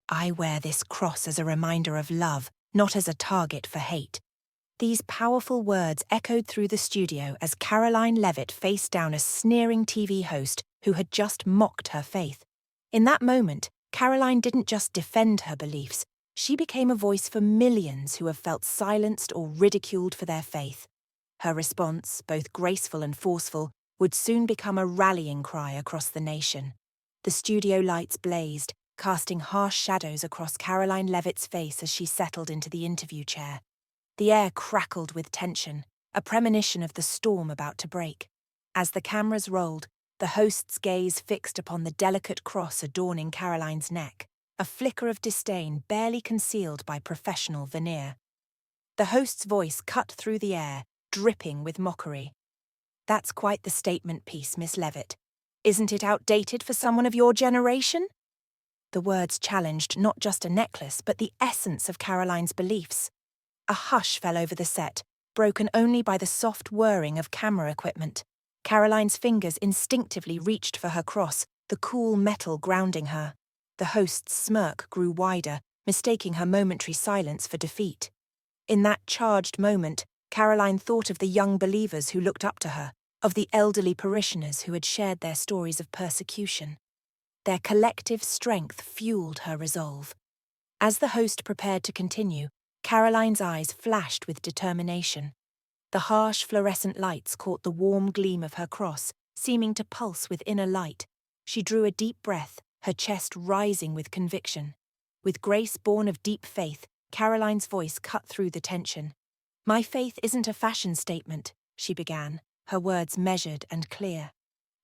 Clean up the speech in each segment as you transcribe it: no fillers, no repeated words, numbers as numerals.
I wear this cross as a reminder of love, not as a target for hate. These powerful words echoed through the studio as Karoline Leavitt faced down a sneering TV host who had just mocked her faith. In that moment, Karoline didn't just defend her beliefs, she became a voice for millions who have felt silenced or ridiculed for their faith. Her response, both graceful and forceful, would soon become a rallying cry across the nation. The studio lights blazed, casting harsh shadows across Karoline Leavitt's face as she settled into the interview chair. The air crackled with tension, a premonition of the storm about to break. As the cameras rolled, the host's gaze fixed upon the delicate cross adorning Karoline's neck, a flicker of disdain barely concealed by professional veneer. The host's voice cut through the air, dripping with mockery. "That's quite the statement piece, Miss Leavitt. Isn't it outdated for someone of your generation?" The words challenged not just a necklace, but the essence of Karoline's beliefs. A hush fell over the set, broken only by the soft whirring of camera equipment. Karoline's fingers instinctively reached for her cross, the cool metal grounding her. The host's smirk grew wider, mistaking her momentary silence for defeat. In that charged moment, Karoline thought of the young believers who looked up to her, of the elderly parishioners who had shared their stories of persecution. Their collective strength fueled her resolve. As the host prepared to continue, Karoline's eyes flashed with determination. The harsh fluorescent lights caught the warm gleam of her cross, seeming to pulse with inner light. She drew a deep breath, her chest rising with conviction. With grace born of deep faith, Karoline's voice cut through the tension. "My faith isn't a fashion statement," she began, her words measured and clear.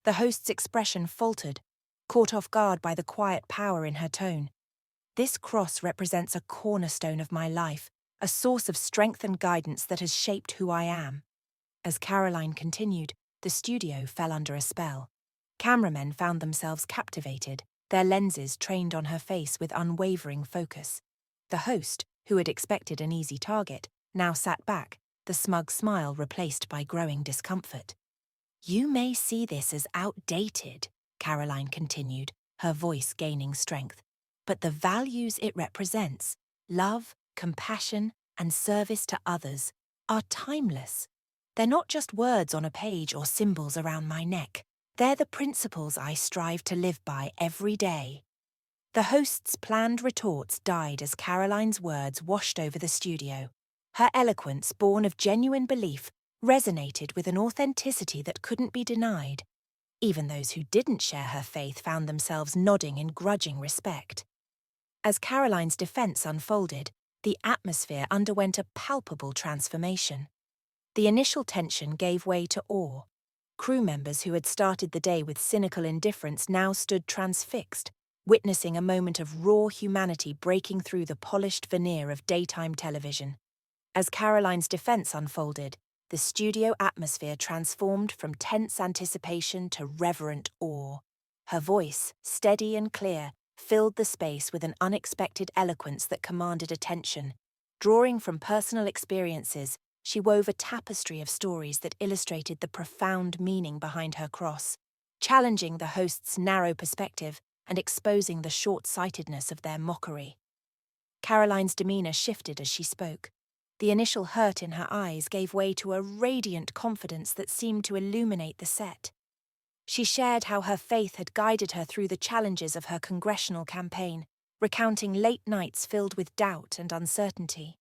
The host's expression faltered, caught off guard by the quiet power in her tone. "This cross represents a cornerstone of my life, a source of strength and guidance that has shaped who I am." As Karoline continued, the studio fell under a spell. Cameramen found themselves captivated, their lenses trained on her face with unwavering focus. The host, who had expected an easy target, now sat back, the smug smile replaced by growing discomfort. "You may see this as outdated," Karoline continued, her voice gaining strength, "but the values it represents, love, compassion, and service to others, are timeless. They're not just words on a page or symbols around my neck. They're the principles I strive to live by every day." The host's planned retorts died as Karoline's words washed over the studio. Her eloquence, born of genuine belief, resonated with an authenticity that couldn't be denied. Even those who didn't share her faith found themselves nodding in grudging respect. As Karoline's defense unfolded, the atmosphere underwent a palpable transformation. The initial tension gave way to awe. Crew members who had started the day with cynical indifference now stood transfixed, witnessing a moment of raw humanity breaking through the polished veneer of daytime television. As Karoline's defense unfolded, the studio atmosphere transformed from tense anticipation to reverent awe. Her voice, steady and clear, filled the space with an unexpected eloquence that commanded attention. Drawing from personal experiences, she wove a tapestry of stories that illustrated the profound meaning behind her cross, challenging the host's narrow perspective and exposing the short-sightedness of their mockery. Karoline's demeanor shifted as she spoke. The initial hurt in her eyes gave way to a radiant confidence that seemed to illuminate the set. She shared how her faith had guided her through the challenges of her congressional campaign, recounting late nights filled with doubt and uncertainty.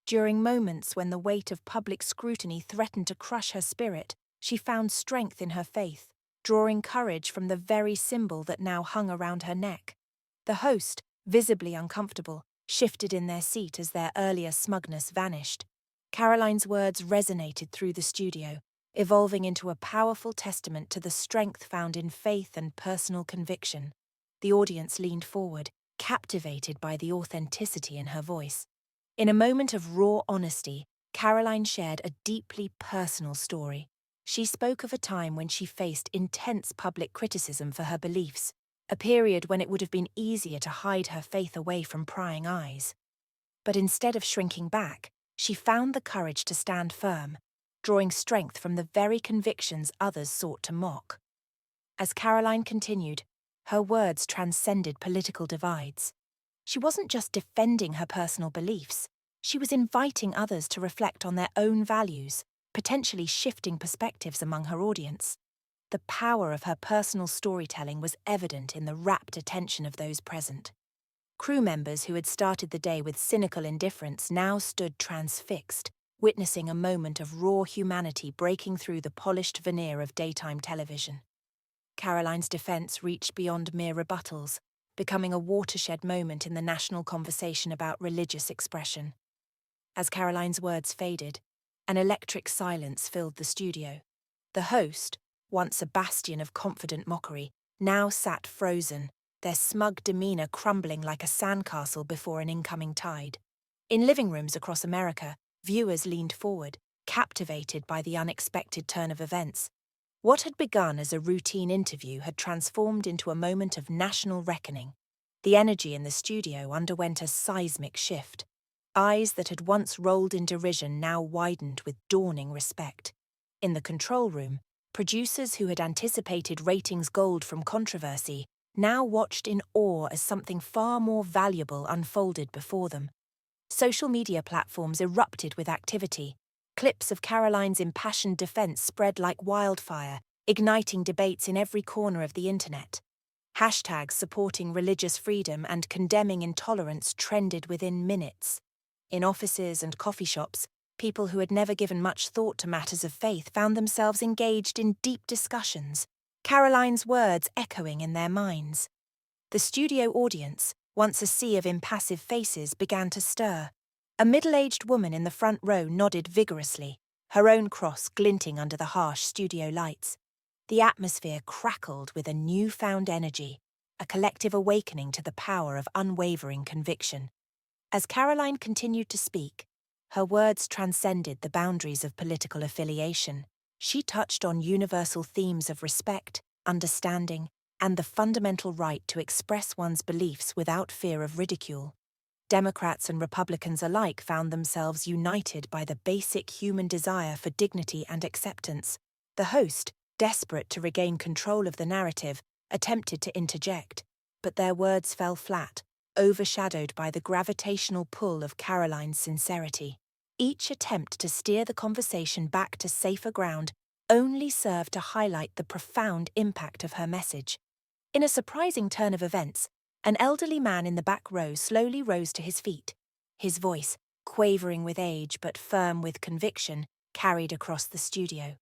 During moments when the weight of public scrutiny threatened to crush her spirit, she found strength in her faith, drawing courage from the very symbol that now hung around her neck. The host, visibly uncomfortable, shifted in their seat as their earlier smugness vanished. Karoline's words resonated through the studio, evolving into a powerful testament to the strength found in faith and personal conviction. The audience leaned forward, captivated by the authenticity in her voice. In a moment of raw honesty, Karoline shared a deeply personal story. She spoke of a time when she faced intense public criticism for her beliefs, a period when it would have been easier to hide her faith away from prying eyes. But instead of shrinking back, she found the courage to stand firm, drawing strength from the very convictions others sought to mock. As Karoline continued, her words transcended political divides. She wasn't just defending her personal beliefs, she was inviting others to reflect on their own values, potentially shifting perspectives among her audience. The power of her personal storytelling was evident in the rapt attention of those present. Crew members who had started the day with cynical indifference now stood transfixed, witnessing a moment of raw humanity breaking through the polished veneer of daytime television. Karoline's defense reached beyond mere rebuttals, becoming a watershed moment in the national conversation about religious expression. As Karoline's words faded, an electric silence filled the studio. The host, once a bastion of confident mockery, now sat frozen, their smug demeanor crumbling like a sandcastle before an incoming tide. In living rooms across America, viewers leaned forward, captivated by the unexpected turn of events. What had begun as a routine interview had transformed into a moment of national reckoning. The energy in the studio underwent a seismic shift. Eyes that had once rolled in derision now widened with dawning respect. In the control room, producers who had anticipated ratings gold from controversy now watched in awe as something far more valuable unfolded before them. Social media platforms erupted with activity. Clips of Karoline's impassioned defense spread like wildfire, igniting debates in every corner of the internet. Hashtags supporting religious freedom and condemning intolerance trended within minutes. In offices and coffee shops, people who had never given much thought to matters of faith found themselves engaged in deep discussions, Karoline's words echoing in their minds. The studio audience, once a sea of impassive faces, began to stir. A middle-aged woman in the front row nodded vigorously, her own cross glinting under the harsh studio lights. The atmosphere crackled with a newfound energy, a collective awakening to the power of unwavering conviction. As Karoline continued to speak, her words transcended the boundaries of political affiliation. She touched on universal themes of respect, understanding, and the fundamental right to express one's beliefs without fear of ridicule. Democrats and Republicans alike found themselves united by the basic human desire for dignity and acceptance. The host, desperate to regain control of the narrative, attempted to interject, but their words fell flat, overshadowed by the gravitational pull of Karoline's sincerity. Each attempt to steer the conversation back to safer ground only served to highlight the profound impact of her message. In a surprising turn of events, an elderly man in the back row slowly rose to his feet. His voice, quavering with age but firm with conviction, carried across the studio.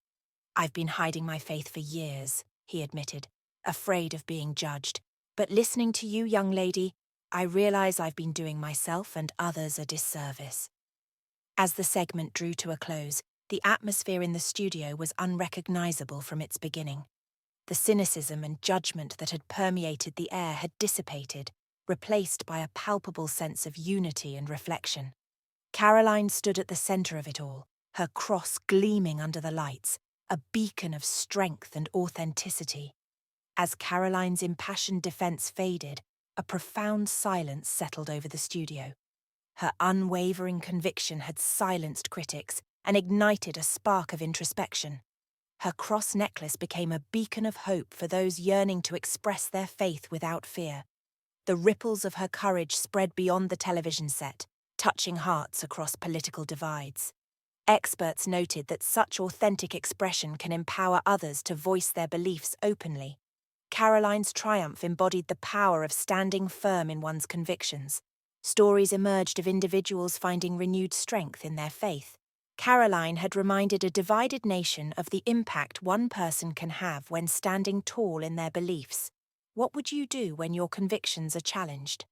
"I've been hiding my faith for years," he admitted, afraid of being judged. "But listening to you, young lady, I realize I've been doing myself and others a disservice." As the segment drew to a close, the atmosphere in the studio was unrecognizable from its beginning. The cynicism and judgment that had permeated the air had dissipated, replaced by a palpable sense of unity and reflection. Karoline stood at the center of it all, her cross gleaming under the lights, a beacon of strength and authenticity. As Karoline's impassioned defense faded, a profound silence settled over the studio. Her unwavering conviction had silenced critics and ignited a spark of introspection. Her cross necklace became a beacon of hope for those yearning to express their faith without fear. The ripples of her courage spread beyond the television set, touching hearts across political divides. Experts noted that such authentic expression can empower others to voice their beliefs openly. Karoline's triumph embodied the power of standing firm in one's convictions. Stories emerged of individuals finding renewed strength in their faith. Karoline had reminded a divided nation of the impact one person can have when standing tall in their beliefs. What would you do when your convictions are challenged?